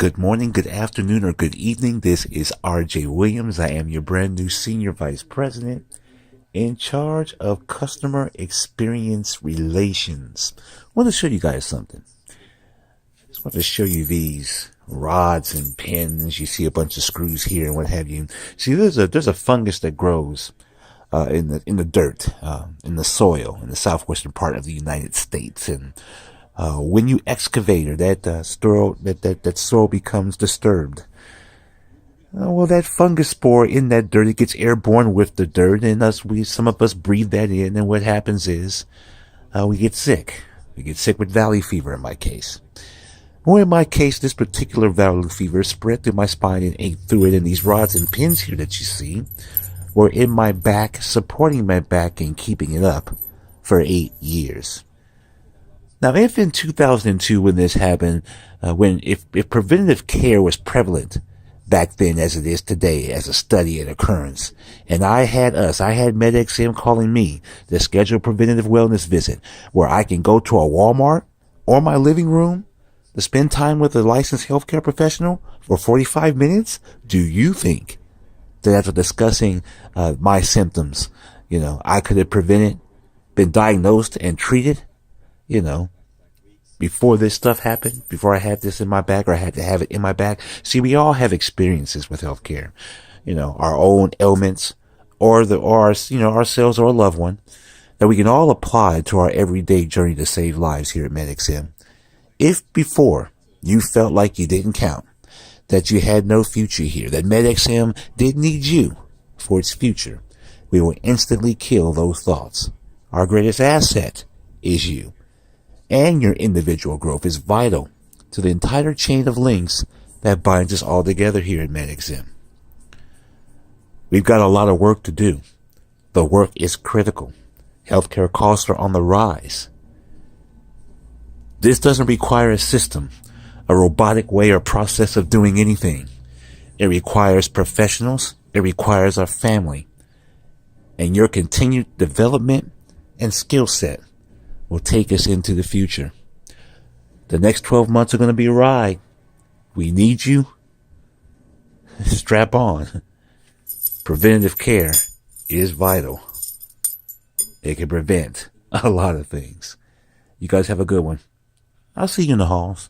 Good morning, good afternoon, or good evening. This is RJ Williams. I am your brand new Senior Vice President in charge of Customer Experience Relations. I want to show you guys something. I just want to show you these rods and pins. You see a bunch of screws here and what have you. See, there's a fungus that grows in the dirt, in the soil, in the southwestern part of the United States, and when you excavate or that soil becomes disturbed, well, that fungus spore in that dirt, it gets airborne with the dirt, and some of us breathe that in, and what happens is we get sick. We get sick with valley fever in my case. Well, in my case, this particular valley fever spread through my spine and ate through it, and these rods and pins here that you see were in my back, supporting my back and keeping it up for 8 years. Now, if in 2002, when this happened, if preventative care was prevalent back then as it is today, as a study and occurrence, and I had MedXM calling me to schedule a preventative wellness visit where I can go to a Walmart or my living room to spend time with a licensed healthcare professional for 45 minutes, do you think that after discussing my symptoms, I could have been diagnosed and treated, before this stuff happened, before I had this in my back, or I had to have it in my back? See, we all have experiences with healthcare, our own ailments, or ourselves or a loved one, that we can all apply to our everyday journey to save lives here at MedXM. If before you felt like you didn't count, that you had no future here, that MedXM didn't need you for its future, we will instantly kill those thoughts. Our greatest asset is you. And your individual growth is vital to the entire chain of links that binds us all together here at MedXM. We've got a lot of work to do. The work is critical. Healthcare costs are on the rise. This doesn't require a system, a robotic way or process of doing anything. It requires professionals. It requires our family. And your continued development and skill set will take us into the future. The next 12 months are going to be a ride. We need you. Strap on. Preventative care is vital. It can prevent a lot of things. You guys have a good one. I'll see you in the halls.